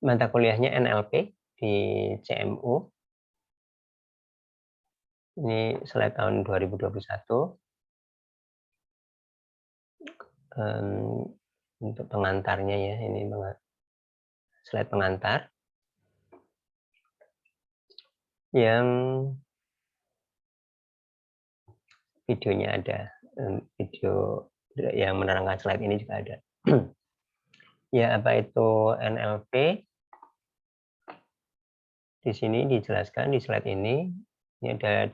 mata kuliahnya NLP di CMU. Ini slide tahun 2021. Untuk pengantarnya ya, ini slide pengantar yang videonya ada, video yang menerangkan slide ini juga ada. Ya, apa itu NLP? Di sini dijelaskan di slide ini ada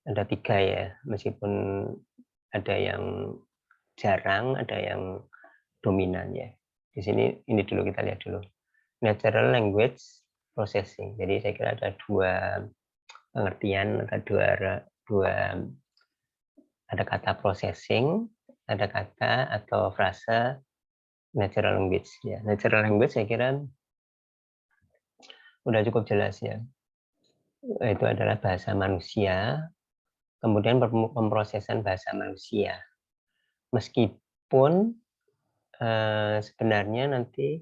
ada 3 ya, meskipun ada yang jarang, ada yang dominan ya. Di sini ini dulu kita lihat dulu. Natural language processing. Jadi saya kira ada 2 pengertian, ada kata processing, ada kata atau frase natural language ya. Natural language saya kira udah cukup jelas ya. Itu adalah bahasa manusia, kemudian pemrosesan bahasa manusia. Meskipun sebenarnya nanti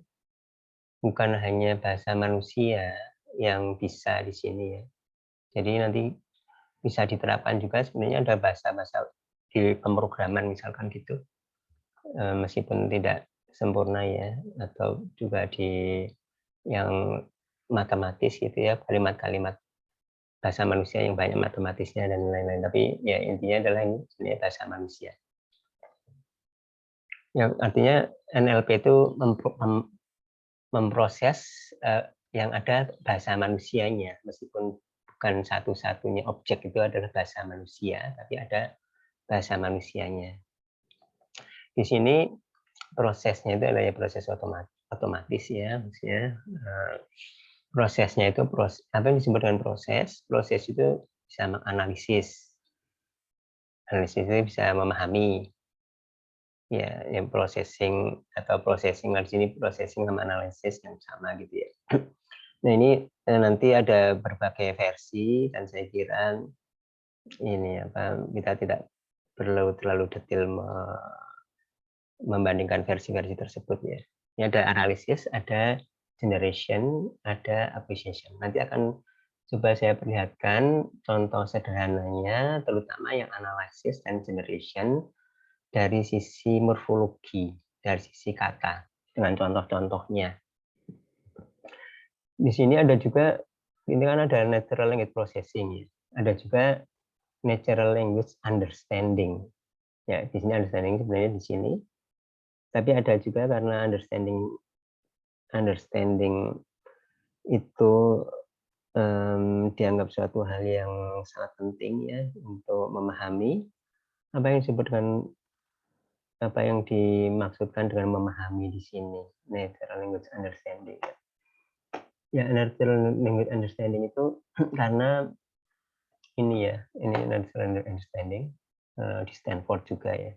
bukan hanya bahasa manusia yang bisa di sini ya. Jadi nanti bisa diterapkan juga sebenarnya ada bahasa-bahasa di pemrograman misalkan gitu, meskipun tidak sempurna ya, atau juga di yang matematis gitu ya, kalimat-kalimat bahasa manusia yang banyak matematisnya dan lain-lain, tapi ya intinya adalah ini sebenarnya bahasa manusia. Yang artinya NLP itu memproses yang ada bahasa manusianya, meskipun bukan satu-satunya objek itu adalah bahasa manusia, tapi ada bahasa manusianya. Di sini prosesnya itu adalah ya proses otomatis ya, maksudnya prosesnya itu apa yang disebut dengan proses? Proses itu bisa menganalisis, analisis itu bisa memahami, ya, yang processing atau processing di sini processing sama analisis yang sama gitu ya. Nah ini nanti ada berbagai versi dan saya kira ini apa kita tidak perlu terlalu detail membandingkan versi-versi tersebut ya. Ini ada analisis, ada generation, ada acquisition. Nanti akan coba saya perlihatkan contoh sederhananya, terutama yang analisis dan generation dari sisi morfologi, dari sisi kata, dengan contoh-contohnya. Di sini ada juga, ini kan ada natural language processing ya. Ada juga natural language understanding. Ya, di sini understanding sebenarnya di sini. Tapi ada juga karena understanding itu dianggap suatu hal yang sangat penting ya untuk memahami apa yang disebut dengan apa yang dimaksudkan dengan memahami di sini, natural language understanding. Ya, natural language understanding itu karena ini ya, ini natural language understanding di Stanford juga ya.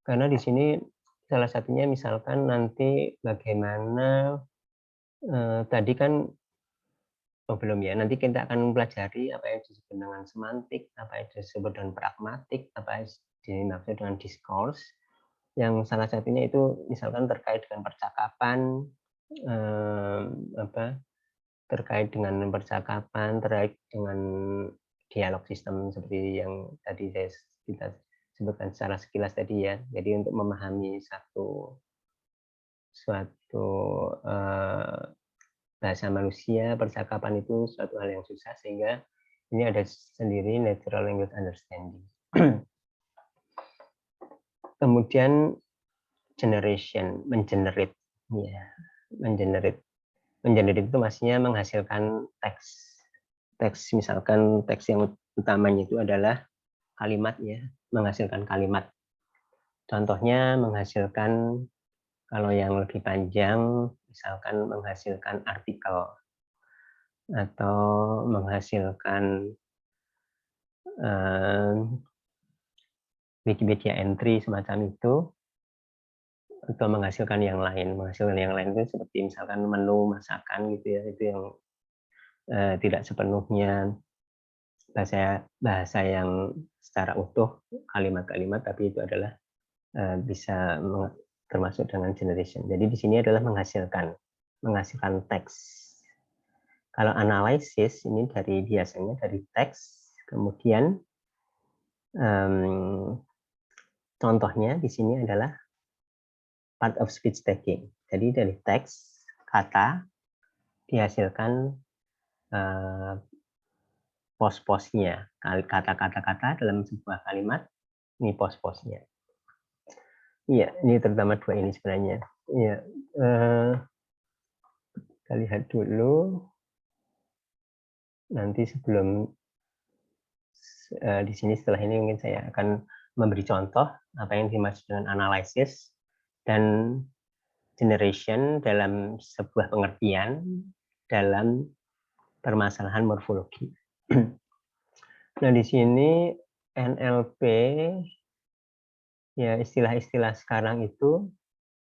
Karena di sini salah satunya misalkan nanti bagaimana tadi kan belum ya, nanti kita akan mempelajari apa yang disebut dengan semantik, apa yang disebut dengan pragmatik, apa yang dimaksud dengan discourse, yang salah satunya itu misalkan terkait dengan percakapan, terkait dengan percakapan, terkait dengan dialog sistem seperti yang tadi kita sebutkan secara sekilas tadi ya. Jadi untuk memahami suatu bahasa manusia, percakapan itu suatu hal yang susah, sehingga ini ada sendiri natural language understanding. Kemudian generation, mengenerate ya, mengenerate itu maksudnya menghasilkan teks misalkan teks yang utamanya itu adalah kalimat ya, menghasilkan kalimat. Contohnya menghasilkan, kalau yang lebih panjang misalkan menghasilkan artikel atau menghasilkan Wikipedia entry semacam itu, atau menghasilkan yang lain itu seperti misalkan menu masakan gitu ya, itu yang tidak sepenuhnya bahasa yang secara utuh kalimat-kalimat, tapi itu adalah bisa termasuk dengan generation. Jadi di sini adalah menghasilkan teks. Kalau analisis ini biasanya dari teks, kemudian contohnya di sini adalah part of speech tagging. Jadi dari teks kata dihasilkan pos-posnya, kata-kata dalam sebuah kalimat, ini pos-posnya. Iya, ini terutama dua ini sebenarnya. Iya, kita lihat dulu. Nanti sebelum di sini setelah ini mungkin saya akan memberi contoh apa yang dimaksud dengan analisis dan generation dalam sebuah pengertian dalam permasalahan morfologi. Nah, di sini NLP, ya istilah-istilah sekarang itu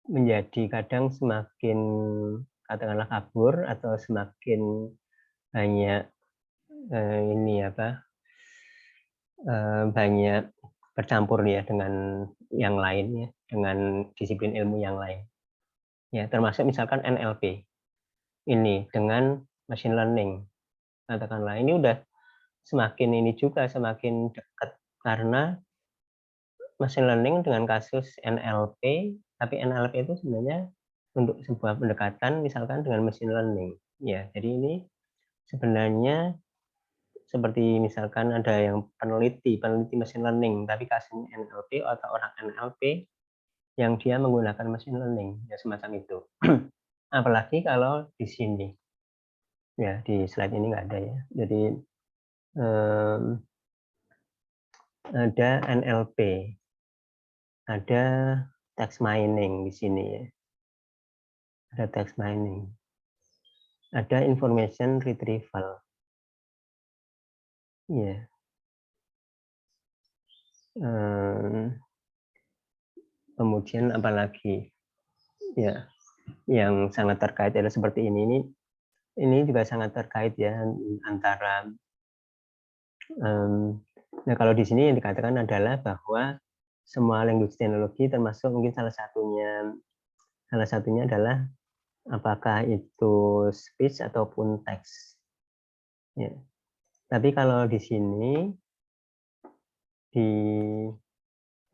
menjadi kadang semakin katakanlah kabur atau semakin banyak banyak bercampur ya dengan yang lainnya, dengan disiplin ilmu yang lain. Ya, termasuk misalkan NLP ini dengan machine learning. Katakanlah ini udah semakin dekat karena machine learning dengan kasus NLP, tapi NLP itu sebenarnya untuk sebuah pendekatan misalkan dengan machine learning. Ya, jadi ini sebenarnya seperti misalkan ada yang peneliti machine learning, tapi kasusnya NLP atau orang NLP yang dia menggunakan machine learning, ya semacam itu. Apalagi kalau di sini, ya di slide ini nggak ada ya. Jadi ada NLP, ada text mining di sini ya. Ada text mining, ada information retrieval. Ya. Kemudian apalagi ya yang sangat terkait adalah seperti ini juga sangat terkait ya antara nah kalau di sini yang dikatakan adalah bahwa semua language teknologi termasuk mungkin salah satunya adalah apakah itu speech ataupun teks. Ya. Tapi kalau di sini di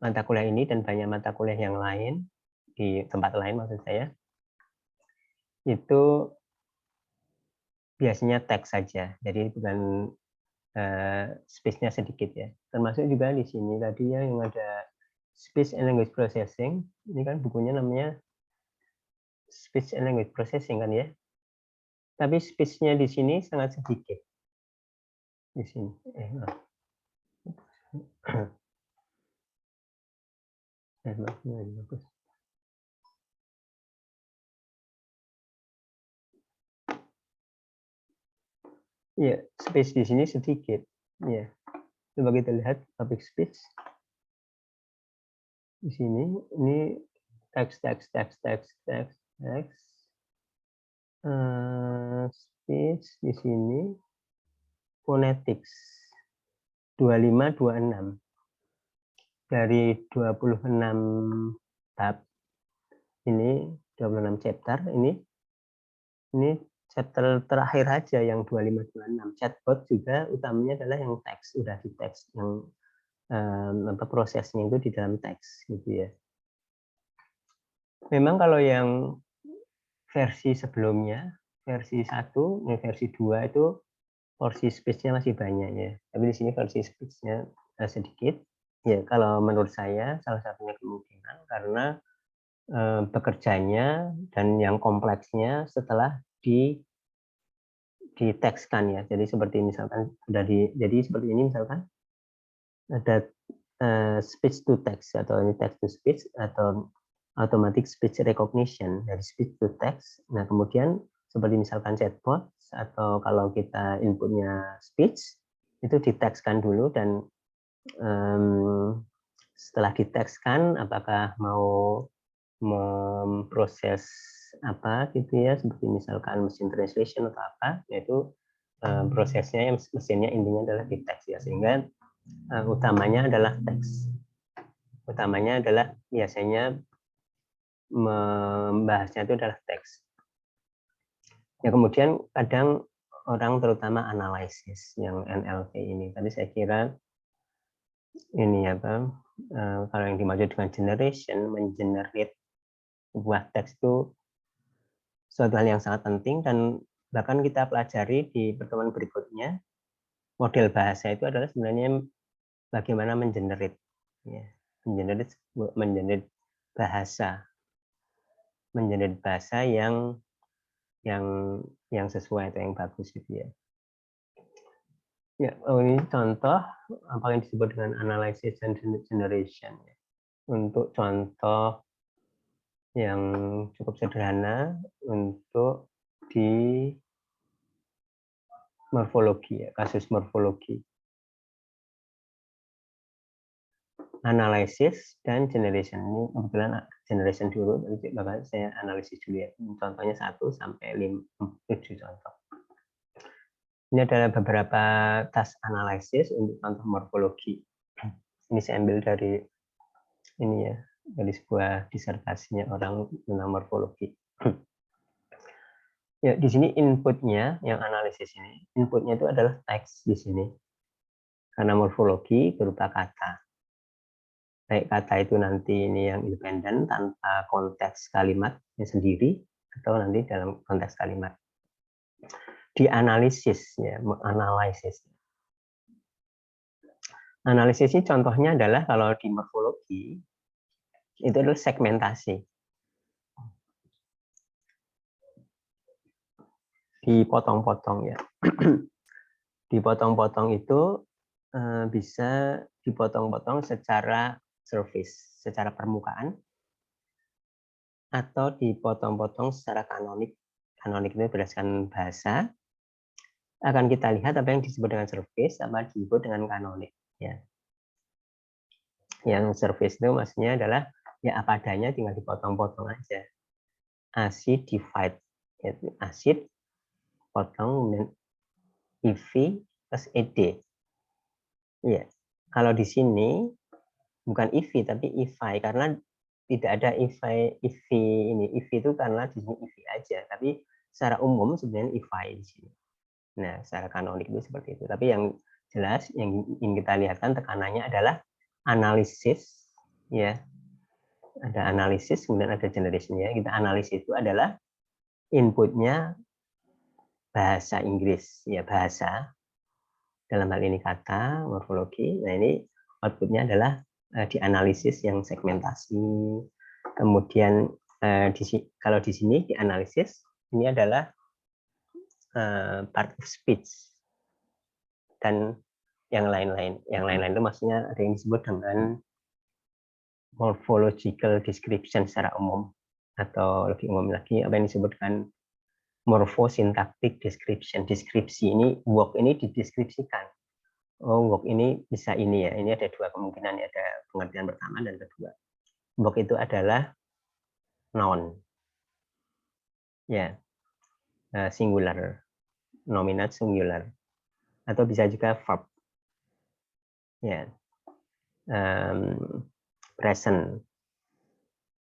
mata kuliah ini dan banyak mata kuliah yang lain di tempat lain maksud saya itu biasanya teks saja, jadi bukan space-nya sedikit ya. Termasuk juga di sini tadi ya yang ada speech and language processing. Ini kan bukunya namanya speech and language processing kan ya. Tapi speech-nya di sini sangat sedikit. Di sini. Bagus. Ya, space di sini sedikit. Ya. Coba kita lihat public speech. Di sini ini teks. Speech di sini phonetics 25-26 dari 26 bab ini 26 chapter ini chapter terakhir aja yang 25-26. Chatbot juga utamanya adalah yang teks, udah di teks yang prosesnya itu di dalam teks gitu ya. Memang kalau yang versi sebelumnya, versi 1, versi 2 itu porsi speech-nya masih banyak ya. Tapi di sini versi speech-nya sedikit. Ya, kalau menurut saya salah satunya kemungkinan karena bekerjanya dan yang kompleksnya setelah ditekskan ya. Jadi seperti misalkan jadi seperti ini misalkan ada speech to text atau ini text to speech atau automatic speech recognition dari speech to text. Nah, kemudian seperti misalkan chatbot atau kalau kita inputnya speech itu ditekskan dulu dan setelah ditekskan apakah mau memproses apa gitu ya seperti misalkan mesin translation atau apa yaitu prosesnya yang mesinnya intinya adalah di teks ya sehingga utamanya adalah teks. Utamanya adalah biasanya membahasnya itu adalah teks. Ya, kemudian kadang orang terutama analisis yang NLP ini. Tadi saya kira ini kalau yang dimaksud dengan generation, mengenerate sebuah teks itu suatu hal yang sangat penting, dan bahkan kita pelajari di pertemuan berikutnya, model bahasa itu adalah sebenarnya bagaimana mengenerate, ya, mengenerate bahasa, mengenerate bahasa yang sesuai atau yang bagus gitu ya. Ya, ini contoh apa yang disebut dengan analysis and generation. Untuk contoh yang cukup sederhana untuk di morfologi, ya, kasus morfologi. Analisis dan generation. Ini kebetulan generation dulu, bahkan saya analisis dulu ya. Contohnya 1 sampai 7 contoh. Ini adalah beberapa task analisis untuk contoh morfologi. Ini saya ambil dari ini ya, dari sebuah disertasinya orang tentang morfologi. Ya, di sini inputnya yang analisis ini, inputnya itu adalah teks di sini. Karena morfologi berupa kata. Baik kata itu nanti ini yang independen tanpa konteks kalimatnya sendiri atau nanti dalam konteks kalimat. Dianalisis ya, menganalisis. Analisis ini contohnya adalah kalau di morfologi itu adalah segmentasi. Dipotong-potong ya. Dipotong-potong itu bisa dipotong-potong secara surface, secara permukaan, atau dipotong-potong secara kanonik. Kanonik itu berdasarkan bahasa. Akan kita lihat apa yang disebut dengan surface, apa disebut dengan kanonik. Ya. Yang surface itu maksudnya adalah ya apa adanya, tinggal dipotong-potong aja. Acid divide, yaitu acid potong dengan IV plus ED. Ya, kalau di sini bukan IV tapi IVI, karena tidak ada IV ini. IV itu karena di sini IV aja, tapi secara umum sebenarnya IVI di sini. Nah, secara kanonik itu seperti itu. Tapi yang jelas yang ingin kita lihatkan tekanannya adalah analisis, ya. Ada analisis, kemudian ada generation ya. Kita analisis itu adalah inputnya bahasa Inggris, ya, bahasa. Dalam hal ini kata, morfologi. Nah, ini outputnya adalah dianalisis yang segmentasi. Kemudian kalau di sini dianalisis, ini adalah part of speech. Dan yang lain-lain. Yang lain-lain itu maksudnya ada yang disebut dengan morphological description secara umum. Atau lebih umum lagi, apa yang disebut dengan morphosyntactic description. Deskripsi ini, work ini dideskripsikan. Oh, work ini bisa ini ya. Ini ada dua kemungkinan, ada pengertian pertama dan kedua. Work itu adalah noun. Ya. Singular. Nominate singular. Atau bisa juga verb. Ya. Present.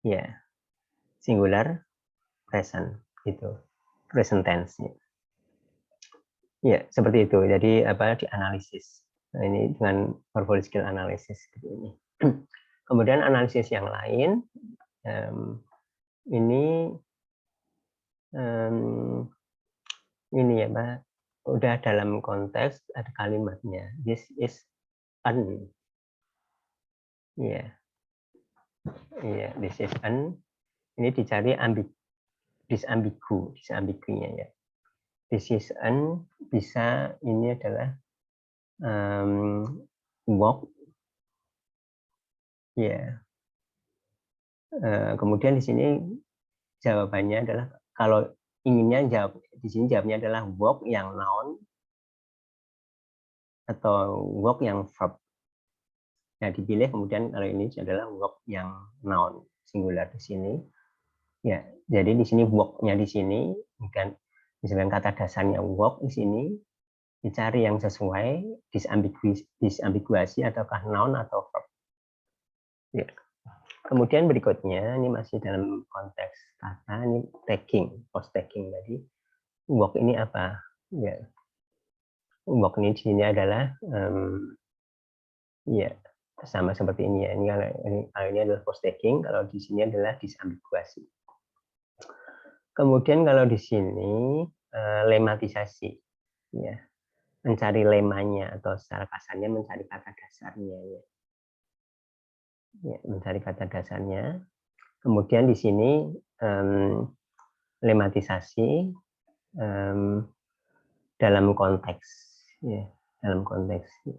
Ya. Singular, present itu. Present tense. Ya, seperti itu. Jadi dianalisis. Nah, ini dengan morphological analysis seperti ini. Kemudian analisis yang lain ini ya, Pak. Udah dalam konteks ada kalimatnya. This is an. Ya. Iya, this is an. Ini dicari disambigunya ya. This is an bisa ini adalah walk. Ya. Kemudian di sini jawabannya adalah kalau inginnya jawab di sini jawabnya adalah walk yang noun atau walk yang verb. Nah, dipilih kemudian kalau ini adalah walk yang noun singular di sini. Ya, jadi di sini walk-nya di sini kan misalkan kata dasarnya walk di sini dicari yang sesuai disambiguasi ataukah noun atau verb. Ya. Kemudian berikutnya, ini masih dalam konteks kata, ini tagging, post tagging tadi. Walk ini apa? Ya, walk ini di sini adalah ya sama seperti ini ya. Kalau ini adalah post tagging, kalau di sini adalah disambiguasi. Kemudian kalau di sini lematisasi, ya, mencari lemanya atau secara kasarnya mencari kata dasarnya, ya. Ya, mencari kata dasarnya. Kemudian di sini lematisasi dalam konteks, ya, dalam konteks.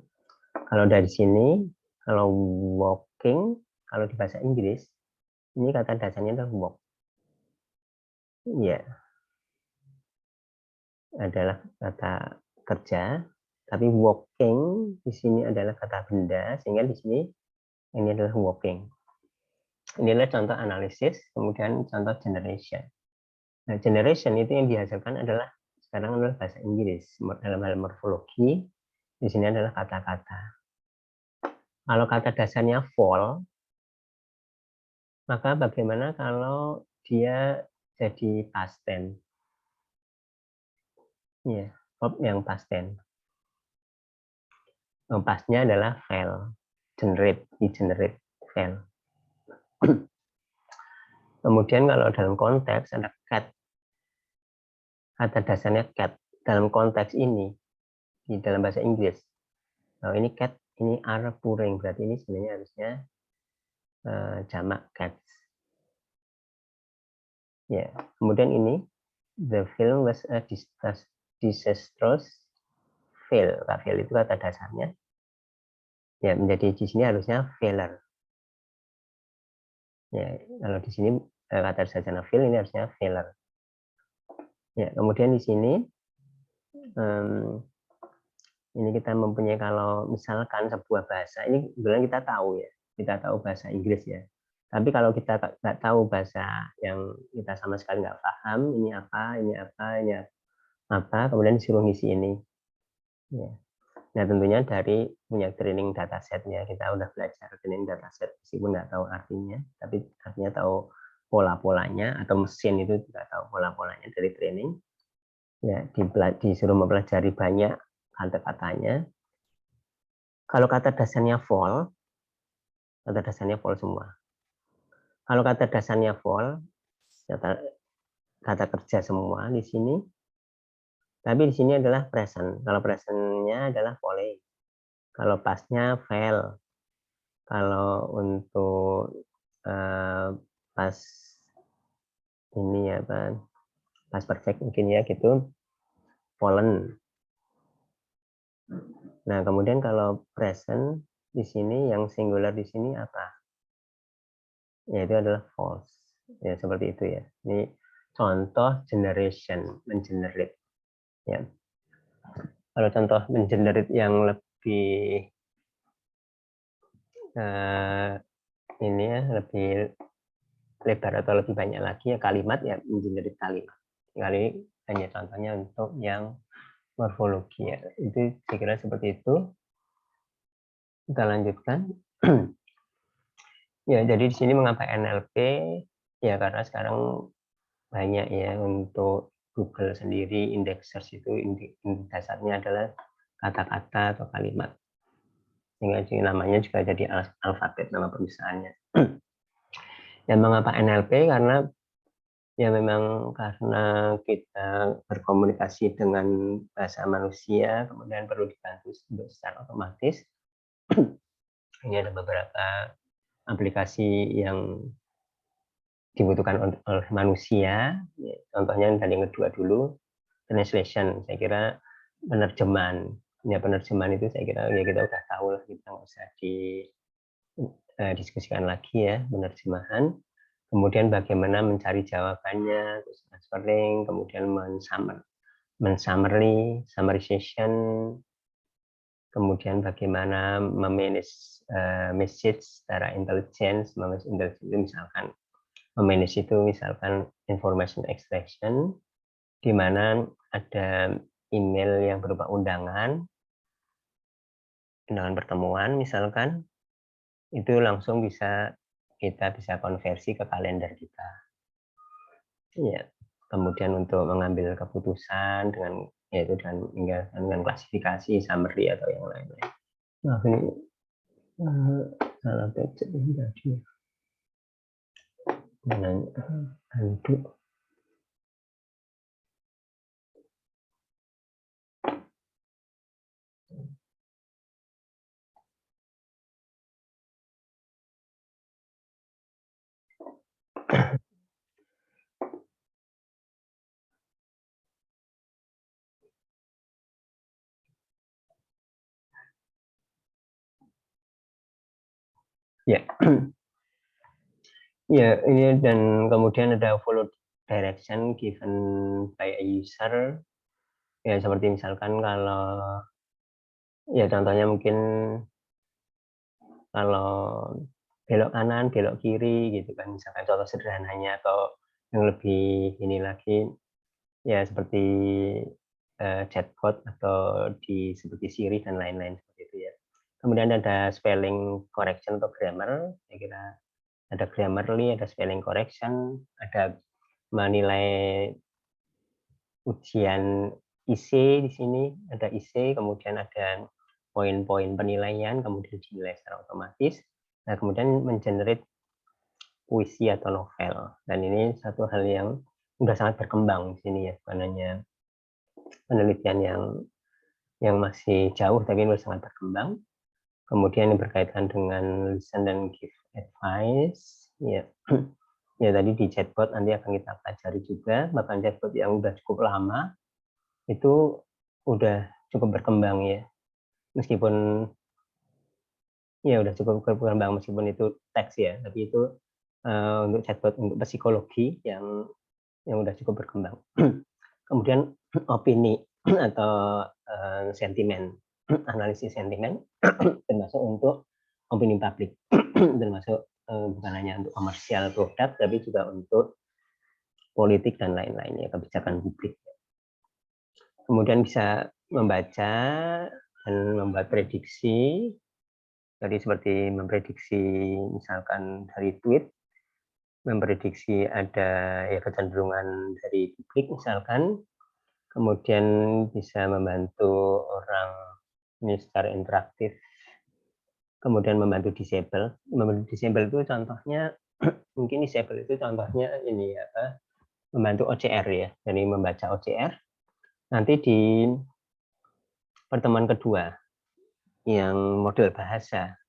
Kalau dari sini, kalau walking, kalau di bahasa Inggris, ini kata dasarnya adalah walk. Ya, adalah kata kerja, tapi walking di sini adalah kata benda, sehingga di sini ini adalah walking. Ini adalah contoh analisis, kemudian contoh generation. Nah, generation itu yang dihasilkan adalah sekarang adalah bahasa Inggris. Dalam hal morfologi, di sini adalah kata-kata. Kalau kata dasarnya fall, maka bagaimana kalau dia jadi past tense? Ya, verb yang past tense. Pastnya adalah fail, generate, generate, fail. Kemudian kalau dalam konteks ada cat, kata dasarnya cat. Dalam konteks ini, di dalam bahasa Inggris, kalau ini cat, ini are purring, berarti ini sebenarnya harusnya jamak cats. Ya, kemudian ini, the film was a disastrous fail. Fail itu kata dasarnya. Ya, menjadi di sini harusnya failure. Ya, kalau di sini kata dasarnya fail, ini harusnya failure. Ya, kemudian di sini ini kita mempunyai, kalau misalkan sebuah bahasa, ini kebetulan kita tahu ya, kita tahu bahasa Inggris ya. Tapi kalau kita nggak tahu bahasa yang kita sama sekali nggak paham, ini apa, ini apa, ini apa, kemudian disuruh ngisi ini. Ya. Nah, tentunya dari punya training datasetnya, kita udah belajar training dataset, meskipun nggak tahu artinya, tapi artinya tahu pola-polanya, atau mesin itu juga tahu pola-polanya dari training. Ya, disuruh mempelajari banyak kata-katanya. Kalau kata dasarnya fall, kata dasarnya fall semua. Kalau kata dasarnya fall, kata kerja semua di sini. Tapi di sini adalah present. Kalau presentnya adalah falling. Kalau pastnya fail. Kalau untuk pas ini ya kan, pas perfect mungkin ya gitu, fallen. Nah, kemudian kalau present di sini yang singular di sini apa? Yaitu adalah false. Ya, seperti itu ya. Ini contoh generation, mengenerate. Ya. Kalau contoh mengenerate yang lebih ini ya, lebih lebar atau lebih banyak lagi ya kalimat, ya mengenerate kalimat. Kali hanya contohnya untuk yang morfologi ya. Itu saya kira seperti itu. Kita lanjutkan. Ya, jadi di sini mengapa NLP? Ya karena sekarang banyak ya untuk Google sendiri, indeks search itu dasarnya adalah kata-kata atau kalimat. Sehingga namanya juga jadi alfabet nama perusahaannya. Dan mengapa NLP? Karena ya memang karena kita berkomunikasi dengan bahasa manusia, kemudian perlu dibantu untuk secara otomatis. Ini ada beberapa aplikasi yang dibutuhkan oleh manusia. Contohnya yang tadi yang kedua dulu, translation. Saya kira penerjemahan. Ya, penerjemahan itu saya kira ya kita udah tahu lah, kita nggak usah diskusikan lagi ya, penerjemahan. Kemudian bagaimana mencari jawabannya, terus transferring, kemudian summarization, kemudian bagaimana memanage message secara intelligence. Memanage intelligence itu misalkan memanage itu misalkan information extraction, di mana ada email yang berupa undangan pertemuan misalkan, itu langsung bisa kita bisa konversi ke kalender kita. Ya, kemudian untuk mengambil keputusan dengan yaitu dengan klasifikasi, summary atau yang lain-lain. Nah, ini salah baca ini tadi. Handuk. Ya. Ya, ini dan kemudian ada follow direction given by a user. Ya, seperti misalkan kalau ya contohnya mungkin kalau belok kanan, belok kiri gitu kan, misalkan contoh sederhananya, atau yang lebih ini lagi ya seperti chatbot atau seperti Siri dan lain-lain seperti itu ya. Kemudian ada spelling correction atau grammar, saya kira ada Grammarly, ada spelling correction, ada menilai ujian IC di sini, ada IC, kemudian ada poin-poin penilaian, kemudian dinilai secara otomatis. Nah, kemudian mengenerate puisi atau novel. Dan ini satu hal yang sudah sangat berkembang di sini ya, bukan hanya penelitian yang masih jauh, tapi sudah sangat berkembang. Kemudian yang berkaitan dengan listen dan give advice, ya. Ya tadi di chatbot nanti akan kita pelajari juga, bahkan chatbot yang udah cukup lama itu udah cukup berkembang ya, meskipun ya udah cukup berkembang meskipun itu teks ya, tapi itu untuk chatbot untuk psikologi yang udah cukup berkembang. Kemudian opini atau sentimen, analisis sentimen termasuk untuk opini publik, termasuk bukan hanya untuk komersial produk, tapi juga untuk politik dan lain-lainnya, kebijakan publik. Kemudian bisa membaca dan membuat prediksi, jadi seperti memprediksi misalkan dari tweet, memprediksi ada ya kecenderungan dari publik misalkan, kemudian bisa membantu orang ini secara interaktif, kemudian membantu disable itu contohnya mungkin disable itu contohnya ini apa, membantu OCR ya, jadi membaca OCR nanti di pertemuan kedua yang model bahasa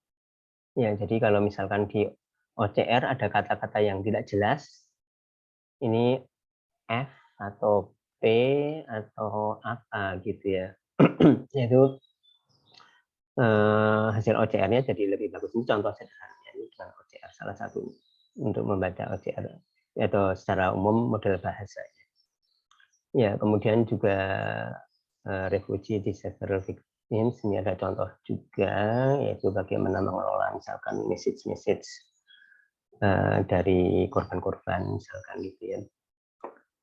ya. Jadi kalau misalkan di OCR ada kata-kata yang tidak jelas, ini F atau P atau apa gitu ya, yaitu hasil OCR-nya jadi lebih bagus. Ini contoh sederhananya, ini dengan OCR salah satu untuk membaca OCR atau secara umum model bahasa. Ya, kemudian juga refugee disaster victims, ini ada contoh juga, yaitu bagaimana mengelola misalkan message dari korban-korban misalkan gitu ya.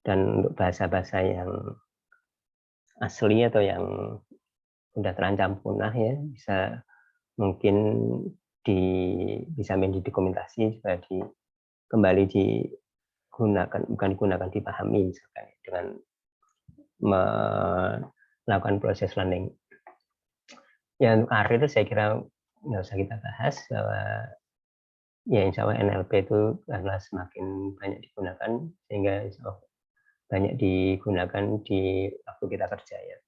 Dan untuk bahasa-bahasa yang asli atau yang sudah terancam punah ya, bisa mungkin bisa didokumentasi juga kembali digunakan, bukan digunakan, dipahami misalkan dengan melakukan proses learning. Ya, untuk karir saya kira nggak usah kita bahas, bahwa ya insya Allah NLP itu karena semakin banyak digunakan sehingga insya Allah banyak digunakan di waktu kita kerja ya.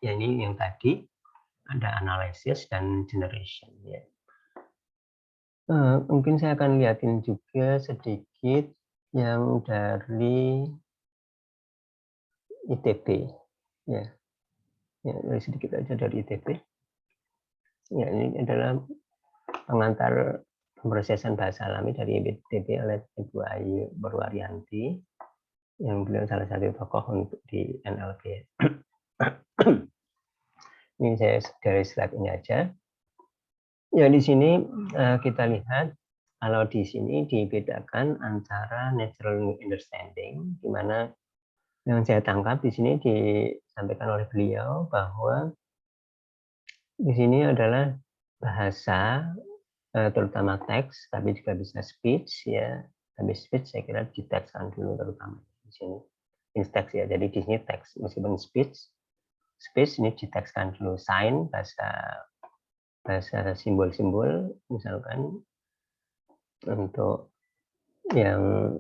Ya, ini yang tadi ada analysis dan generation ya. Mungkin saya akan lihatin juga sedikit yang dari ITB ya. Ya, sedikit aja dari ITB. Ya, ini adalah pengantar pemrosesan bahasa alami dari ITB oleh Ibu Ayu Purwarianti, yang beliau salah satu tokoh untuk di NLP. Ini saya dari slide ini aja. Ya, di sini kita lihat kalau di sini dibedakan antara natural understanding, di mana yang saya tangkap di sini disampaikan oleh beliau bahwa di sini adalah bahasa terutama teks, tapi juga bisa speech ya. Tapi speech saya kira ditekskan dulu terutama di sini. Ini teks ya, jadi di sini teks meskipun speech ini ditekskan dulu. Sign bahasa simbol-simbol misalkan untuk yang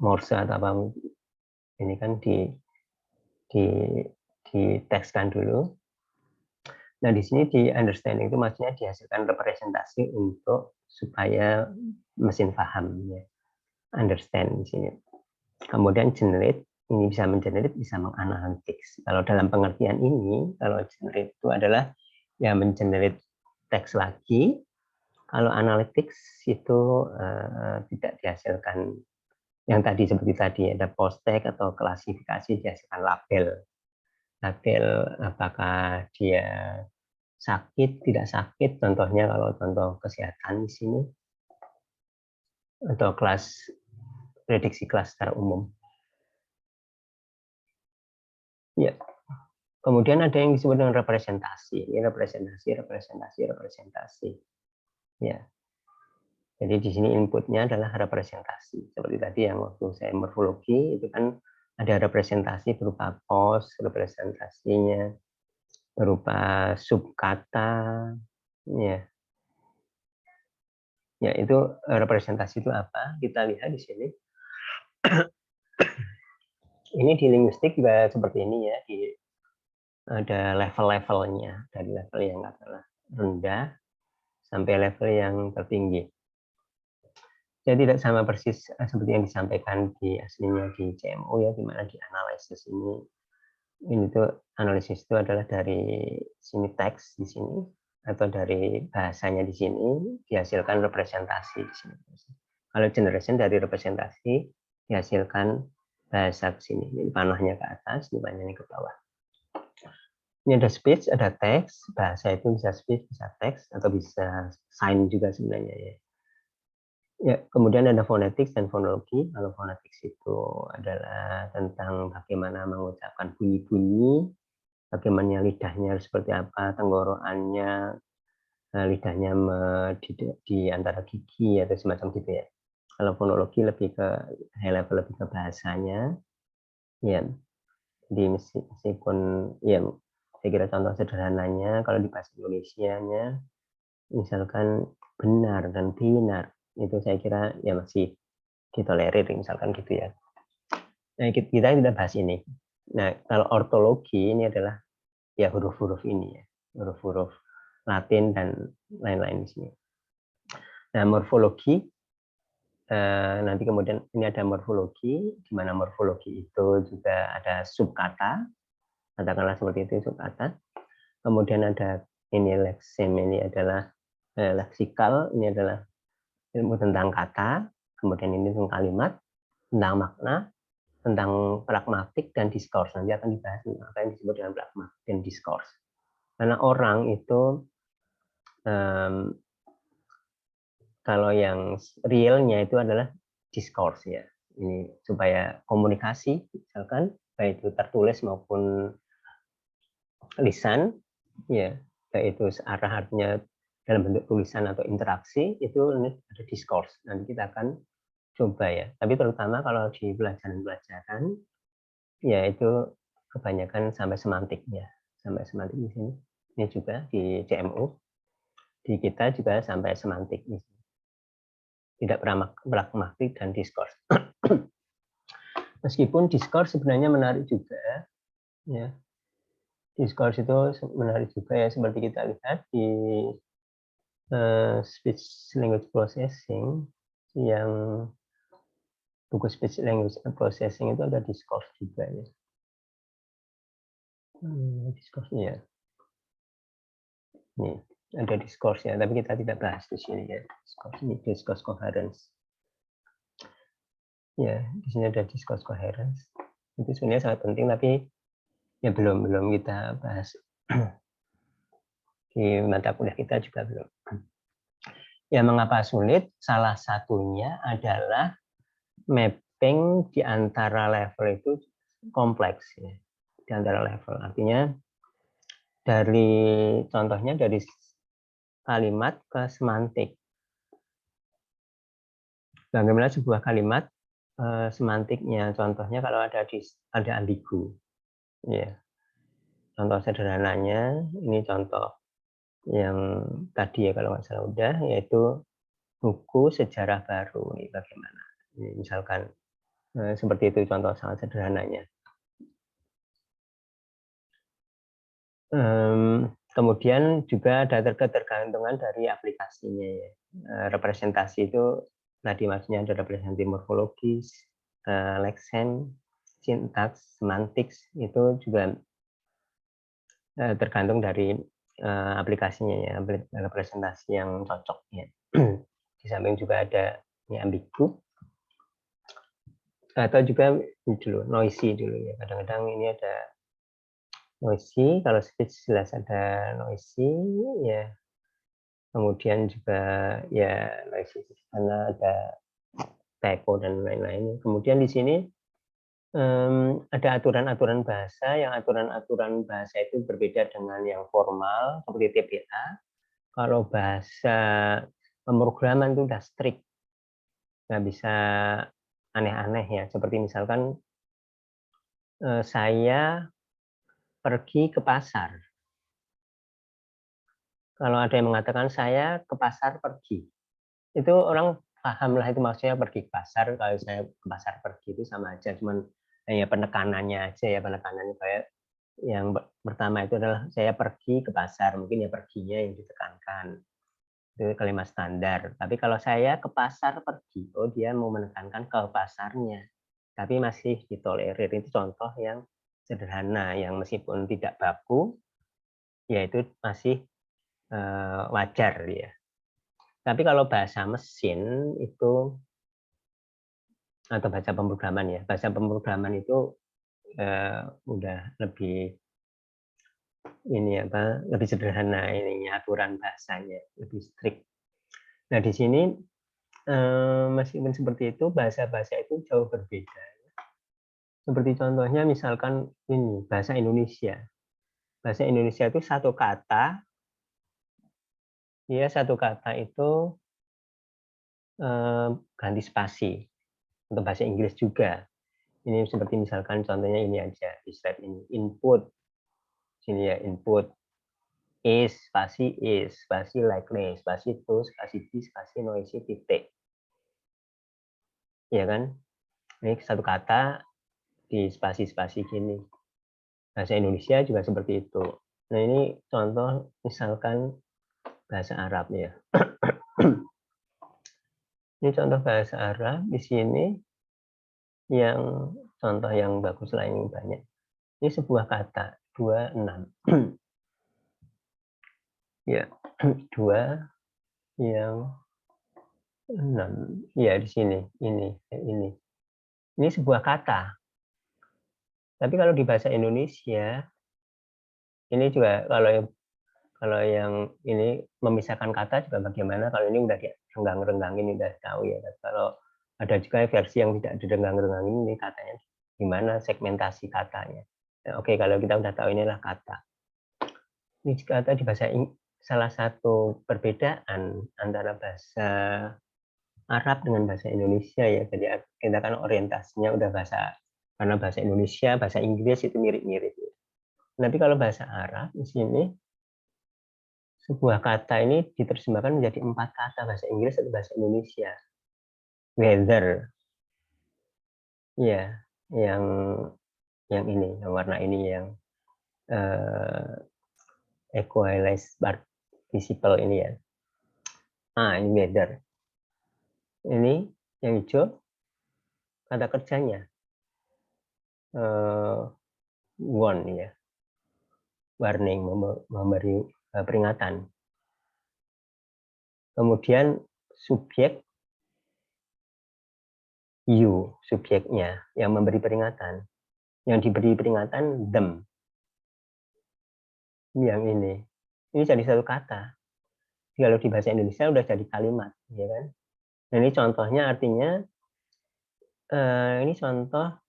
Morse atau apa ini kan ditekskan dulu. Nah, di sini di understanding itu maksudnya dihasilkan representasi untuk supaya mesin paham ya. Understand di sini. Kemudian generate, ini bisa mengenerate, bisa menganalitik. Kalau dalam pengertian ini, kalau generate itu adalah ya mengenerate teks lagi. Kalau analytics itu tidak dihasilkan yang tadi seperti tadi ada post tag atau klasifikasi dihasilkan label apakah dia sakit tidak sakit, contohnya kalau contoh kesehatan di sini atau prediksi kelas secara umum ya. Kemudian ada yang disebut dengan representasi. Ini representasi ya. Jadi di sini inputnya adalah representasi. Seperti tadi yang waktu saya morfologi itu kan ada representasi berupa pos, representasinya berupa subkata, ya. Ya itu representasi itu apa? Kita lihat di sini. Ini di linguistik juga seperti ini ya. Ada level-levelnya dari level yang katakanlah rendah sampai level yang tertinggi. Jadi tidak sama persis seperti yang disampaikan di aslinya di CMO ya, di mana di analisis ini tuh analisis itu adalah dari sini teks di sini atau dari bahasanya di sini dihasilkan representasi di sini. Kalau generation dari representasi dihasilkan bahasa ke sini. Ini panahnya ke atas, ini panahnya ke bawah. Ini ada speech, ada teks. Bahasa itu bisa speech, bisa teks, atau bisa sign juga sebenarnya ya. Ya, kemudian ada phonetics dan fonologi. Kalau phonetics itu adalah tentang bagaimana mengucapkan bunyi-bunyi, bagaimana lidahnya seperti apa, tenggorokannya, lidahnya di antara gigi atau semacam gitu ya. Kalau fonologi lebih ke high level, lebih ke bahasanya. Ya, jadi meskipun ya saya kira contoh sederhananya kalau di bahasa Indonesianya misalkan benar dan binar itu saya kira ya masih ditolerir misalkan gitu ya. Nah, kita tidak bahas ini. Nah, kalau ortologi ini adalah ya huruf-huruf ini ya, huruf-huruf Latin dan lain-lain di sini. Nah, morfologi nanti kemudian ini ada morfologi, di mana morfologi itu juga ada subkata, katakanlah seperti itu subkata. Kemudian ada ini leksim, ini adalah leksikal, ini adalah ilmu tentang kata, kemudian ini tentang kalimat, tentang makna, tentang pragmatik dan diskurs. Nanti akan dibahas apa yang disebut dengan pragmatik dan diskurs. Karena orang itu kalau yang realnya itu adalah diskurs ya. Ini supaya komunikasi misalkan baik itu tertulis maupun lisan ya, baik itu artinya dalam bentuk tulisan atau interaksi itu ada diskurs. Nanti kita akan coba ya. Tapi terutama kalau di pelajaran-pelajaran ya itu kebanyakan sampai semantik ya. Sampai semantik di sini. Ini juga di CMU. Di kita juga sampai semantik di sini. Tidak pragmatik dan diskurs. Meskipun diskurs sebenarnya menarik juga ya. Diskurs itu menarik juga ya seperti kita lihat di speech language processing yang buku speech language processing itu ada diskurs juga ya. Diskursnya nih ada diskursnya, tapi kita tidak bahas di sini ya. Diskurs ini diskurs coherence. Ya, di sini ada diskurs coherence. Itu sebenarnya sangat penting, tapi ya belum kita bahas di mata kuliah kita juga belum. Ya, mengapa sulit? Salah satunya adalah mapping di antara level itu kompleks ya. Di antara level. Artinya dari contohnya dari kalimat ke semantik. Bagaimana sebuah kalimat semantiknya? Contohnya kalau ada ambigu, ya. Contoh sederhananya, ini contoh yang tadi ya kalau nggak salah udah, yaitu buku sejarah baru. Ini bagaimana? Ini misalkan seperti itu contoh sangat sederhananya. Kemudian juga ada ketergantungan dari aplikasinya ya. Representasi itu tadi maksudnya ada representasi morfologis, lexem, sintaks, semantics itu juga tergantung dari aplikasinya ya, representasi yang cocok ya. Di samping juga ada ini ambigu atau juga dulu noisy dulu ya. Kadang-kadang ini ada noisy, kalau speech jelas ada noisy ya. Kemudian juga ya noisy karena ada typo dan lain-lain. Kemudian di sini ada aturan-aturan bahasa, yang aturan-aturan bahasa itu berbeda dengan yang formal seperti TPA. Kalau bahasa pemrograman itu udah strict, nggak bisa aneh-aneh ya. Seperti misalkan saya pergi ke pasar. Kalau ada yang mengatakan saya ke pasar pergi, itu orang paham lah itu maksudnya pergi ke pasar. Kalau saya ke pasar pergi itu sama aja, cuman ya penekanannya aja ya, penekanannya kayak yang pertama itu adalah saya pergi ke pasar, mungkin ya perginya yang ditekankan. Itu kalimat standar. Tapi kalau saya ke pasar pergi, oh dia mau menekankan ke pasarnya. Tapi masih ditolerir. Itu contoh yang sederhana, yang meskipun tidak baku, yaitu masih wajar ya. Tapi kalau bahasa mesin itu atau bahasa pemrograman ya, bahasa pemrograman itu udah lebih ini apa, lebih sederhana ininya aturan bahasanya, lebih strict. Nah di sini meskipun seperti itu bahasa-bahasa itu jauh berbeda. Seperti contohnya misalkan ini bahasa Indonesia. Bahasa Indonesia itu satu kata, ya satu kata itu ganti spasi. Untuk bahasa Inggris juga. Ini seperti misalkan contohnya ini aja di slide ini, input. Sini ya input is spasi likely, spasi to, spasi di, spasi noisy titik. Ya kan? Ini satu kata di spasi-spasi gini. Bahasa Indonesia juga seperti itu. Nah, ini contoh misalkan bahasa Arab ya. Ini contoh bahasa Arab di sini yang contoh yang bagus lah ini banyak. Ini sebuah kata 26. Ya, 2 yang 6. Ya, di sini ini. Ini sebuah kata. Tapi kalau di bahasa Indonesia ini juga kalau yang ini memisahkan kata juga bagaimana, kalau ini udah direnggang-renggangin udah tahu ya. Kalau ada juga versi yang tidak direnggang-renggangin ini katanya gimana segmentasi katanya. Nah, oke, kalau kita udah tahu inilah kata. Ini kata di bahasa salah satu perbedaan antara bahasa Arab dengan bahasa Indonesia ya. Jadi kita kan orientasinya udah bahasa, karena bahasa Indonesia, bahasa Inggris itu mirip-mirip. Tapi kalau bahasa Arab di sini sebuah kata ini diterjemahkan menjadi 4 kata bahasa Inggris atau bahasa Indonesia. Weather, ya, yang ini, yang warna ini yang equalized participle ini ya. Ini weather. Ini yang hijau kata kerjanya warn ya, warning, memberi peringatan. Kemudian subjek you, subjeknya yang memberi peringatan. Yang diberi peringatan them. Yang ini jadi satu kata. Kalau di bahasa Indonesia udah jadi kalimat, ya kan? Nah, ini contohnya artinya ini contoh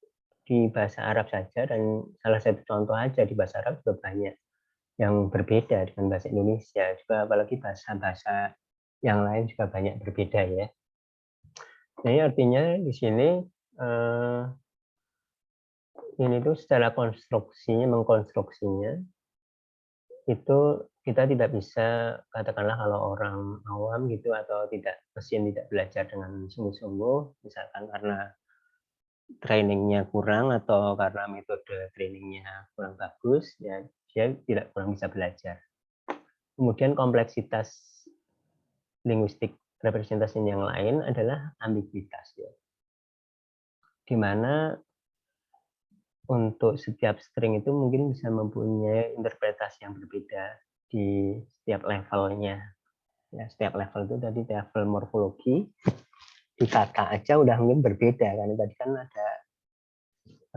di bahasa Arab saja, dan salah satu contoh aja di bahasa Arab juga banyak. yang berbeda dengan bahasa Indonesia, juga apalagi bahasa-bahasa yang lain juga banyak berbeda ya. Nah, ini artinya di sini ini tuh secara mengkonstruksinya itu kita tidak bisa katakanlah kalau orang awam gitu atau mesin tidak belajar dengan sungguh-sungguh, misalkan karena trainingnya kurang atau karena metode trainingnya kurang bagus, ya dia kurang bisa belajar. Kemudian kompleksitas linguistik representasi yang lain adalah ambiguitas ya. Di mana untuk setiap string itu mungkin bisa mempunyai interpretasi yang berbeda di setiap levelnya. Ya, setiap level itu tadi level morfologi di kata aja udah mungkin berbeda kan. Tadi kan ada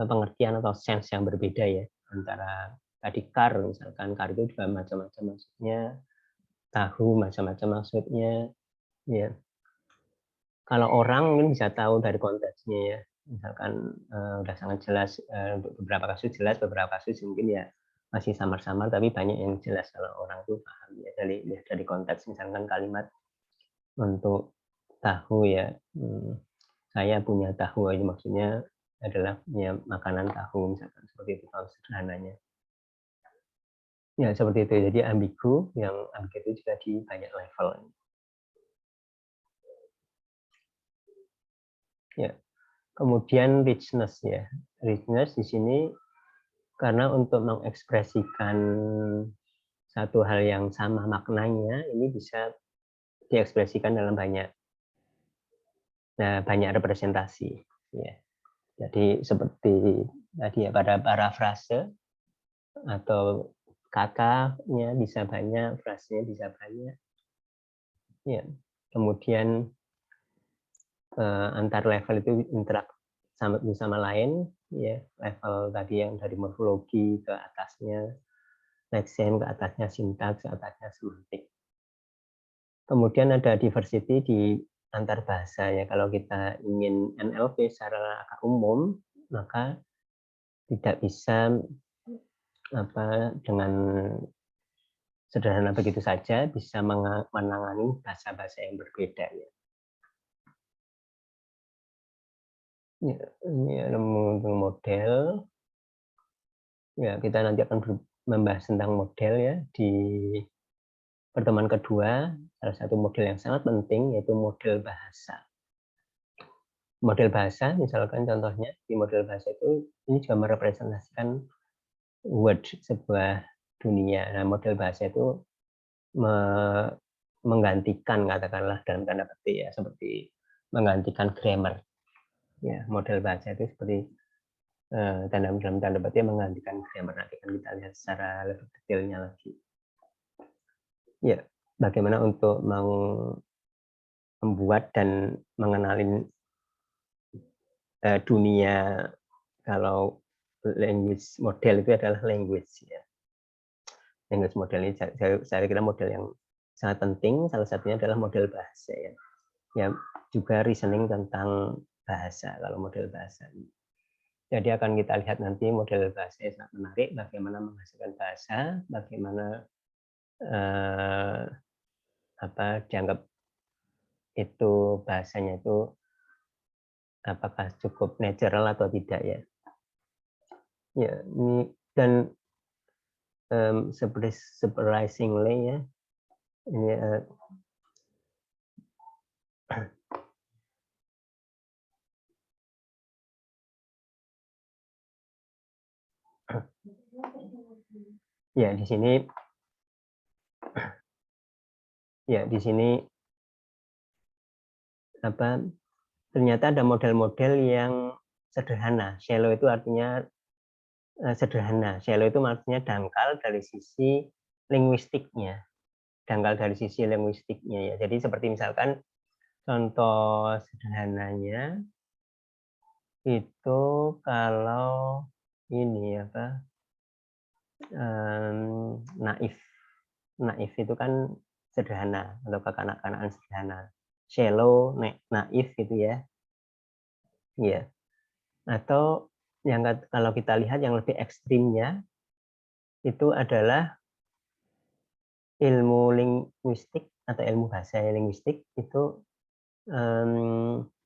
pengertian atau sense yang berbeda ya antara tadi car, misalkan car itu juga macam-macam maksudnya, tahu macam-macam maksudnya ya. Kalau orang mungkin bisa tahu dari konteksnya ya, misalkan udah sangat jelas untuk beberapa kasus jelas, beberapa kasus mungkin ya masih samar-samar, tapi banyak yang jelas kalau orang itu paham ya dari konteks. Misalkan kalimat untuk tahu ya, saya punya tahu, ini maksudnya adalah ya makanan tahu, misalkan seperti itu kalau sederhananya. Ya seperti itu, jadi ambigu, yang ambigu itu juga di banyak level. Ya, kemudian richness ya, richness di sini karena untuk mengekspresikan satu hal yang sama maknanya, ini bisa diekspresikan dalam banyak representasi. Ya. Jadi seperti tadi ya, pada parafrase atau katanya bisa banyak, frasenya bisa banyak. Ya. Kemudian antar level itu interaksi sama lain, ya level tadi yang dari morfologi ke atasnya lexeme, ke atasnya sintaks, ke atasnya semantik. Kemudian ada diversity di antar bahasa ya. Kalau kita ingin NLP secara umum, maka tidak bisa dengan sederhana begitu saja bisa menangani bahasa-bahasa yang berbeda ya. Ini ada model. Ya, kita nanti akan membahas tentang model ya di pertemuan kedua. Salah satu model yang sangat penting yaitu model bahasa. Model bahasa, misalkan contohnya di model bahasa itu ini juga merepresentasikan word, sebuah dunia. Nah, model bahasa itu menggantikan, katakanlah dalam tanda petik ya, seperti menggantikan grammar. Ya, model bahasa itu seperti dalam tanda petik menggantikan grammar. Nanti kan kita lihat secara lebih detailnya lagi. Ya, bagaimana untuk membuat dan mengenalin dunia, kalau language model itu adalah language ya. Language model ini saya kira model yang sangat penting. Salah satunya adalah model bahasa ya. Ya juga reasoning tentang bahasa kalau model bahasa. Jadi akan kita lihat nanti model bahasa yang sangat menarik, bagaimana menghasilkan bahasa, bagaimana dianggap itu bahasanya itu apakah cukup natural atau tidak ya. Ya, ini dan surprisingly ya, ini ya di sini ternyata ada model-model yang sederhana. Shallow itu artinya sederhana. Shallow itu maksudnya dangkal dari sisi linguistiknya. Dangkal dari sisi linguistiknya ya. Jadi seperti misalkan contoh sederhananya itu kalau ini naif. Naif itu kan sederhana atau kekanak-kanakan sederhana. Shallow, naif gitu ya. Iya. Atau yang kalau kita lihat yang lebih ekstrimnya itu adalah ilmu linguistik atau ilmu bahasa linguistik itu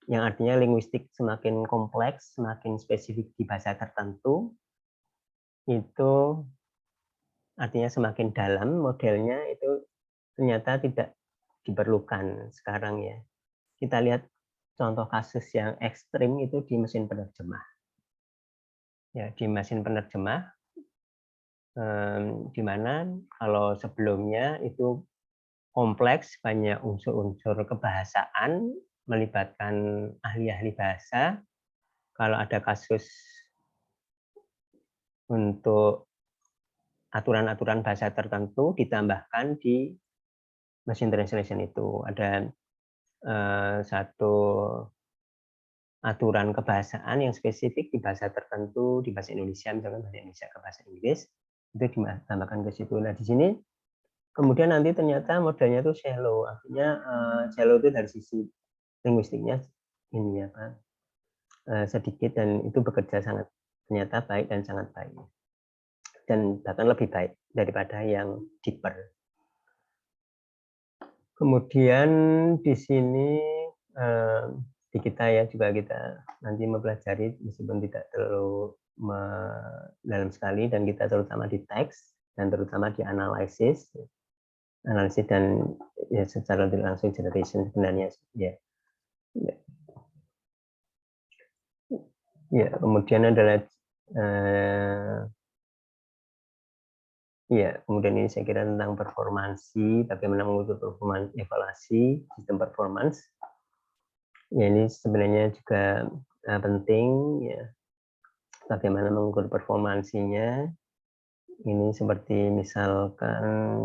yang artinya linguistik semakin kompleks, semakin spesifik di bahasa tertentu, itu artinya semakin dalam modelnya itu ternyata tidak diperlukan sekarang ya. Kita lihat contoh kasus yang ekstrim itu di mesin penerjemah. Ya, di mesin penerjemah, di mana kalau sebelumnya itu kompleks, banyak unsur-unsur kebahasaan, melibatkan ahli-ahli bahasa. Kalau ada kasus untuk aturan-aturan bahasa tertentu ditambahkan di mesin translation itu. Ada satu aturan kebahasaan yang spesifik di bahasa tertentu, di bahasa Indonesia, misalkan bahasa Indonesia ke bahasa Inggris, itu ditambahkan ke situ. Nah, di sini kemudian nanti ternyata modelnya itu shallow, artinya shallow itu dari sisi linguistiknya ini apa sedikit, dan itu bekerja sangat ternyata baik dan sangat baik, dan bahkan lebih baik daripada yang deeper. Kemudian di sini di kita ya juga kita nanti mempelajari meskipun tidak terlalu dalam sekali, dan kita terutama di teks dan terutama di analisis dan ya secara langsung generation sebenarnya ya. Ya, kemudian adalah ya, kemudian ini saya kira tentang performansi, bagaimana mengukur performance, evaluasi sistem performance. Ya, ini sebenarnya juga penting ya, bagaimana mengukur performansinya. Ini seperti misalkan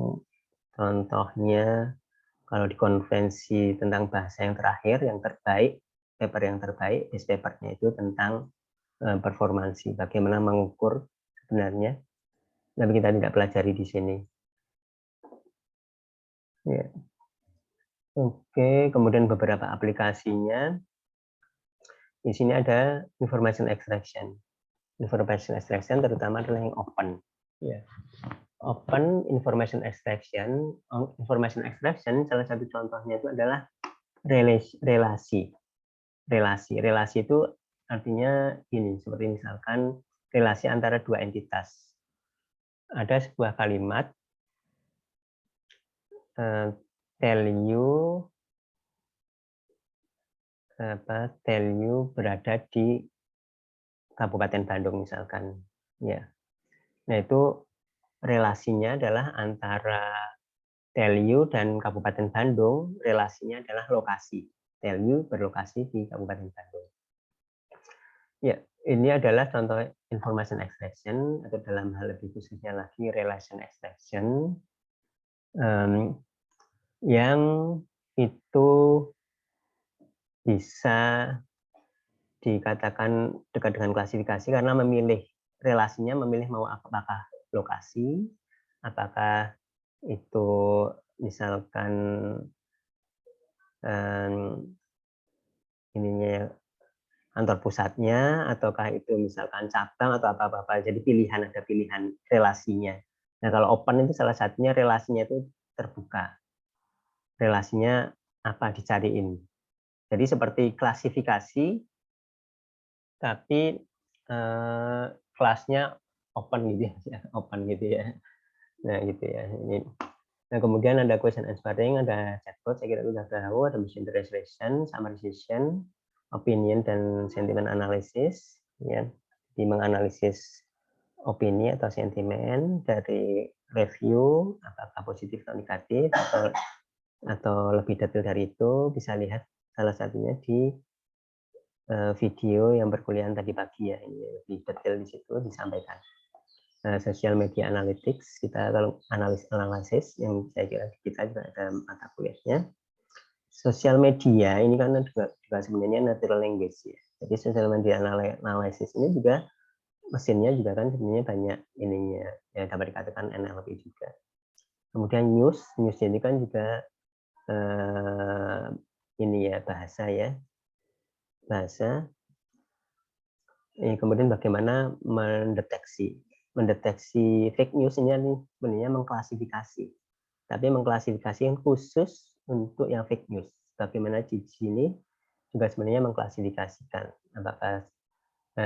contohnya kalau di konferensi tentang bahasa yang terakhir, yang terbaik, paper yang terbaik, best papernya itu tentang performansi, bagaimana mengukur sebenarnya, tapi kita tidak pelajari di sini. Ya. Oke, kemudian beberapa aplikasinya. Di sini ada information extraction. Information extraction terutama adalah yang open. Ya. Open information extraction. Information extraction salah satu contohnya itu adalah relasi. Relasi itu artinya ini, seperti misalkan relasi antara dua entitas. Ada sebuah kalimat tell you berada di Kabupaten Bandung misalkan. Ya. Nah, itu relasinya adalah antara tell you dan Kabupaten Bandung, relasinya adalah lokasi. Tell you berlokasi di Kabupaten Bandung. Ya, ini adalah contoh information extraction, atau dalam hal lebih khususnya lagi relation extraction, yang itu bisa dikatakan dekat dengan klasifikasi karena memilih relasinya, memilih mau apakah lokasi, apakah itu misalkan ininya kantor pusatnya, ataukah itu misalkan cabang atau apa-apa. Jadi pilihan, ada pilihan relasinya. Nah, kalau open itu salah satunya relasinya itu terbuka. Relasinya apa dicariin. Jadi seperti klasifikasi, tapi kelasnya open gitu ya, open gitu ya. Nah, gitu ya. Nah, kemudian ada question answering, ada chatbot, saya kira sudah tahu, ada machine translation, summarization, opinion, dan sentiment analysis. Ya. Di menganalisis opini atau sentimen dari review, apakah positif atau negatif, atau lebih detail dari itu, bisa lihat salah satunya di video yang perkuliahan tadi pagi ya. Ini lebih detail di situ disampaikan. Social media analytics, kita kalau analisis yang saya kira kita juga ada mata kuliahnya. Sosial media ini kan juga sebenarnya natural language ya. Jadi social media analysis ini juga mesinnya juga kan sebenarnya banyak ininya, ya dapat dikatakan NLP juga. Kemudian news ini kan juga ini ya, bahasa ya, bahasa. Kemudian bagaimana mendeteksi fake news ini sebenarnya mengklasifikasi. tapi mengklasifikasi khusus untuk yang fake news. Bagaimana di sini juga sebenarnya mengklasifikasikan apakah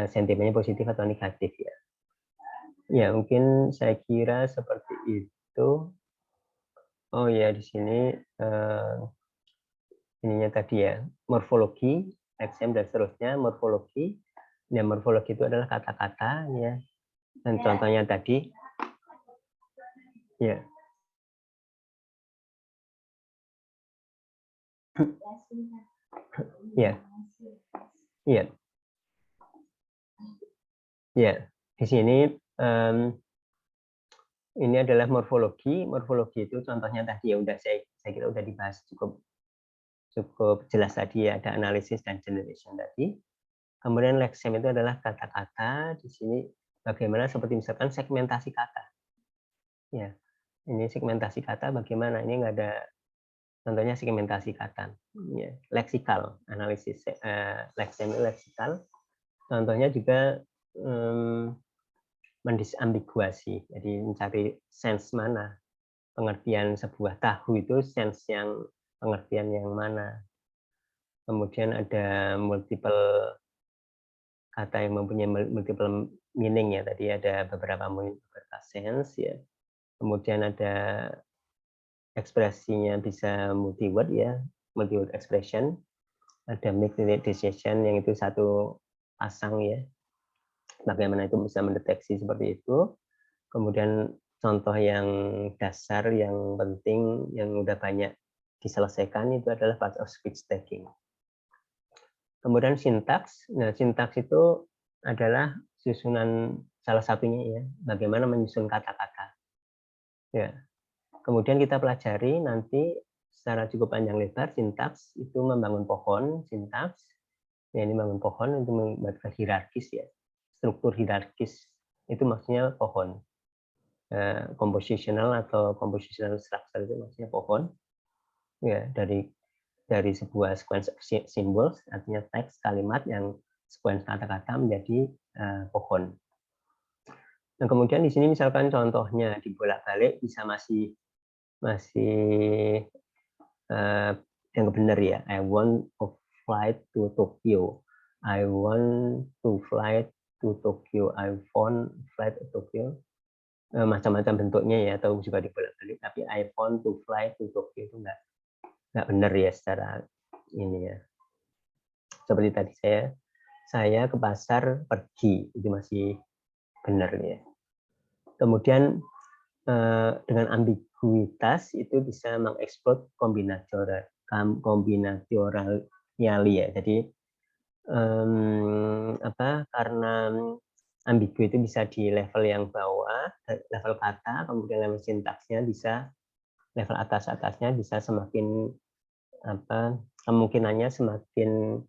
sentimennya positif atau negatif ya. Ya, mungkin saya kira seperti itu. Oh ya, di sini ininya tadi ya, morfologi, lexem dan seterusnya, morfologi. Ya, morfologi itu adalah kata-kata ya. Dan contohnya tadi ya. Ya. Iya. Ya, di sini ini adalah morfologi. Morfologi itu contohnya tadi ya udah saya kira udah dibahas cukup jelas tadi ya, ada analisis dan generation tadi. Kemudian lexem itu adalah kata-kata. Di sini bagaimana seperti misalkan segmentasi kata. Ya, ini segmentasi kata bagaimana? Ini nggak ada contohnya segmentasi kata. Ya, leksikal analisis lexem itu leksikal. Contohnya juga mendisambiguasi. Jadi mencari sense mana pengertian sebuah tahu itu sense yang pengertian yang mana. Kemudian ada multiple kata yang mempunyai multiple meaning ya, tadi ada beberapa sense ya. Kemudian ada ekspresinya bisa multi word ya, multi word expression. Ada mixed decision yang itu satu pasang ya. Bagaimana itu bisa mendeteksi seperti itu. Kemudian contoh yang dasar yang penting yang udah banyak diselesaikan itu adalah part of speech tagging. Kemudian sintaks. Nah, sintaks itu adalah susunan salah satunya ya, bagaimana menyusun kata-kata. Ya. Kemudian kita pelajari nanti secara cukup panjang lebar sintaks itu membangun pohon sintaks. Ya, ini membangun pohon untuk membuat hierarkis ya. Struktur hierarkis itu maksudnya pohon. Compositional atau compositional structure itu maksudnya pohon. Ya, dari sebuah sequence symbols, artinya teks kalimat yang sequence kata-kata menjadi pohon. Nah, kemudian di sini misalkan contohnya dibolak-balik bisa masih yang benar ya. I want to fly to Tokyo. I want to fly to Tokyo. I want fly to Tokyo. Macam-macam bentuknya ya, atau juga dibolak-balik. Tapi I want to fly to Tokyo itu nggak benar ya secara ini ya. Seperti tadi saya ke pasar pergi itu masih benar ya. Kemudian dengan ambiguitas itu bisa mengeksplor kombinatorial ya. Jadi karena ambigu itu bisa di level yang bawah, level kata, kemudian level sintaksnya bisa level atasnya bisa semakin kemungkinannya semakin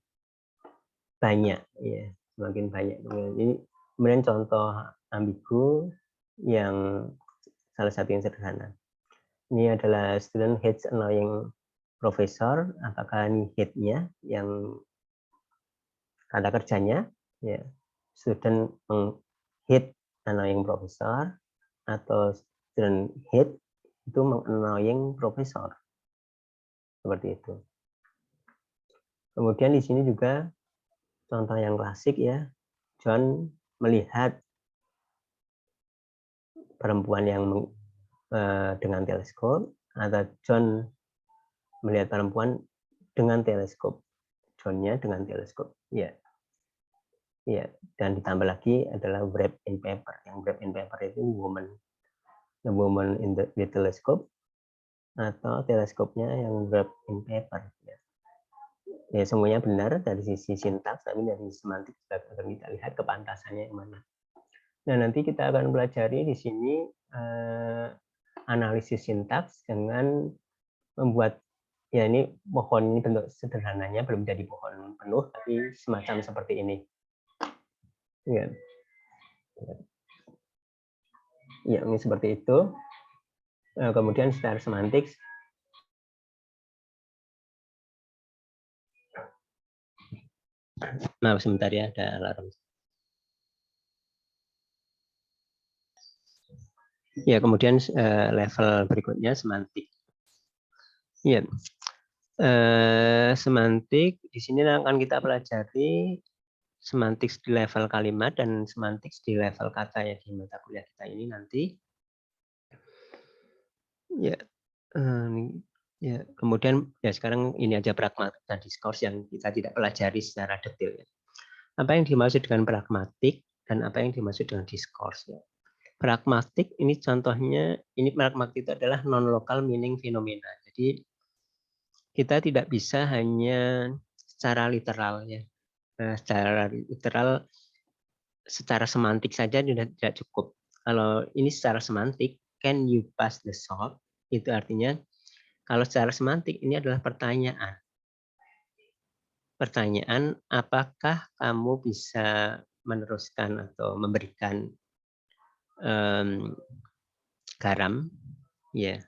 banyak ya, semakin banyak. Jadi kemudian contoh ambigu yang salah satu yang sederhana. Ini adalah student hates annoying professor. Apakah ini hate-nya yang kata kerjanya ya, student hate annoying professor atau student hate itu annoying professor. Seperti itu. Kemudian di sini juga contoh yang klasik ya, John melihat perempuan yang dengan teleskop, atau John melihat perempuan dengan teleskop. John-nya dengan teleskop. Ya. Ya, dan ditambah lagi adalah wrap in paper. Yang wrap in paper itu the woman in the telescope, atau teleskopnya yang wrap in paper. Ya, semuanya benar dari sisi sintaks, tapi dari semantik akan kita lihat kepantasannya yang mana. Nah, nanti kita akan pelajari di sini analisis sintaks dengan membuat, ya ini pohon, ini bentuk sederhananya belum jadi pohon penuh, tapi semacam seperti ini. Ya, ya ini seperti itu. Kemudian secara semantik, nah sebentar ya, ada alarm. Ya, kemudian level berikutnya semantik. Ya, semantik di sini akan kita pelajari semantik di level kalimat dan semantik di level kata ya di mata kuliah kita ini nanti. Ya, ya kemudian ya sekarang ini aja pragmatik dan diskurs yang kita tidak pelajari secara detail. Ya. Apa yang dimaksud dengan pragmatik dan apa yang dimaksud dengan diskurs ya. Pragmatik ini contohnya, ini pragmatik itu adalah non-local meaning fenomena. Jadi kita tidak bisa hanya secara literal ya. Secara literal, secara semantik saja tidak cukup. Kalau ini secara semantik, can you pass the salt? Itu artinya kalau secara semantik ini adalah pertanyaan. Pertanyaan, apakah kamu bisa meneruskan atau memberikan garam? Ya,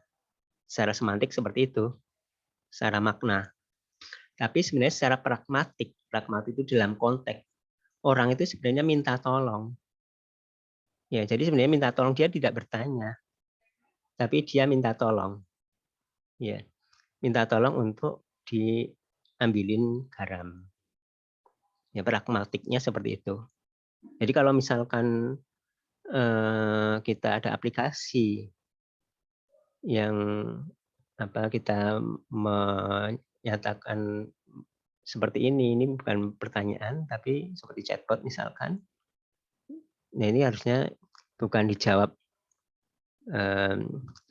secara semantik seperti itu, secara makna. Tapi sebenarnya secara pragmatik itu dalam konteks orang itu sebenarnya minta tolong. Ya, jadi sebenarnya minta tolong dia tidak bertanya, tapi dia minta tolong. Ya, minta tolong untuk diambilin garam. Ya, pragmatiknya seperti itu. Jadi kalau misalkan kita ada aplikasi yang kita menyatakan seperti ini bukan pertanyaan tapi seperti chatbot misalkan. Nah ini harusnya bukan dijawab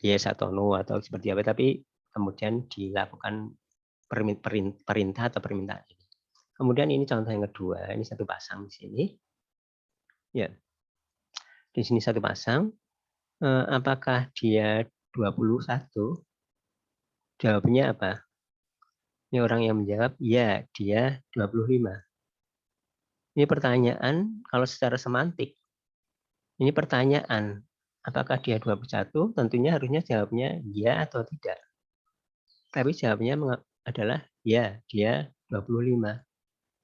yes atau no atau seperti apa, tapi kemudian dilakukan perintah atau permintaan ini. Kemudian ini contoh yang kedua, ini satu pasang di sini. Ya, di sini satu pasang. Apakah dia 21? Jawabnya apa? Ini orang yang menjawab, ya dia 25. Ini pertanyaan, kalau secara semantik, ini pertanyaan, apakah dia 21? Tentunya harusnya jawabnya ya atau tidak. Tapi jawabnya adalah ya, dia 25.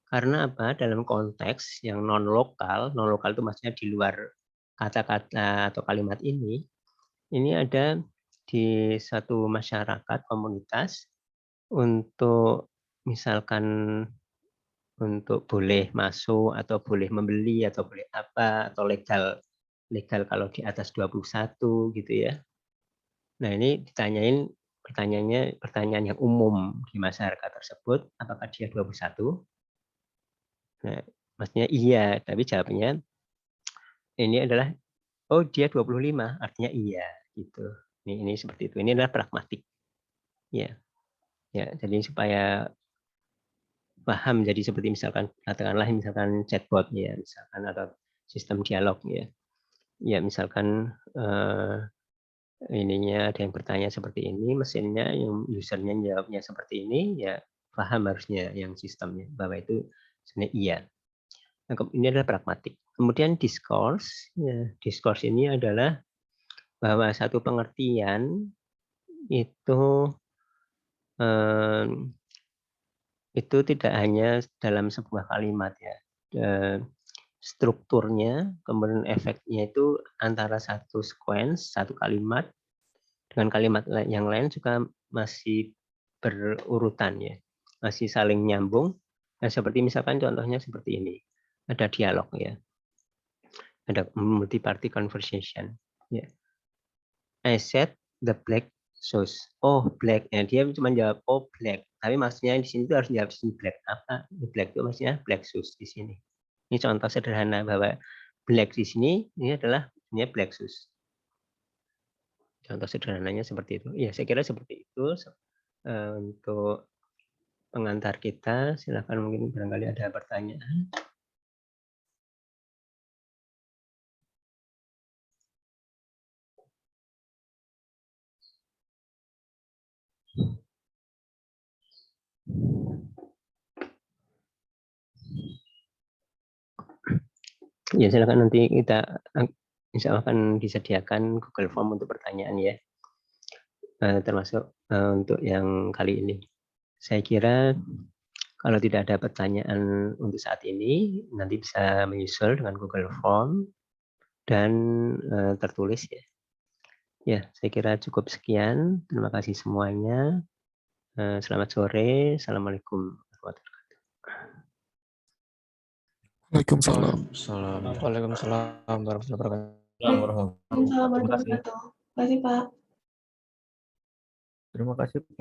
Karena apa? Dalam konteks yang non-lokal itu maksudnya di luar kata-kata atau kalimat ini ada di satu masyarakat, komunitas, untuk misalkan untuk boleh masuk atau boleh membeli atau boleh apa atau legal kalau di atas 21 gitu ya. Nah, ini pertanyaan yang umum di masyarakat tersebut, apakah dia 21? Nah, maksudnya iya, tapi jawabnya ini adalah oh dia 25, artinya iya gitu. Ini seperti itu. Ini adalah pragmatik. Ya. Ya, jadi supaya paham jadi seperti misalkan katakanlah misalkan chatbot ya, misalkan atau sistem dialog ya. Ya, misalkan ininya ada yang bertanya seperti ini, mesinnya yang usernya jawabnya seperti ini, ya paham harusnya yang sistemnya bahwa itu sebenarnya iya. Nah, ini adalah pragmatik. Kemudian discourse, ya, discourse ini adalah bahwa satu pengertian itu tidak hanya dalam sebuah kalimat ya. Strukturnya, kemudian efeknya itu antara satu sequence, satu kalimat dengan kalimat yang lain juga masih berurutan ya, masih saling nyambung. Nah, seperti misalkan contohnya seperti ini, ada dialog ya, ada multi-party conversation. Ya. I said the black sauce. Oh black, ya dia cuma jawab oh black, tapi maksudnya di sini tuh harus jawab sini black apa? Black itu maksudnya black sauce di sini. Ini contoh sederhana bahwa black di sini ini adalah black sauce. Contoh sederhananya seperti itu. Ya, saya kira seperti itu untuk pengantar kita. Silakan mungkin barangkali ada pertanyaan. Ya, silakan nanti kita insya Allah akan disediakan Google Form untuk pertanyaan ya. Termasuk untuk yang kali ini. Saya kira kalau tidak ada pertanyaan untuk saat ini, nanti bisa menyusul dengan Google Form dan tertulis ya. Ya, saya kira cukup sekian. Terima kasih semuanya. Selamat sore. Assalamualaikum warahmatullahi wabarakatuh. Waalaikumsalam. Waalaikumsalam warahmatullahi wabarakatuh. Waalaikumsalam warahmatullahi wabarakatuh. Terima kasih, Pak. Terima kasih.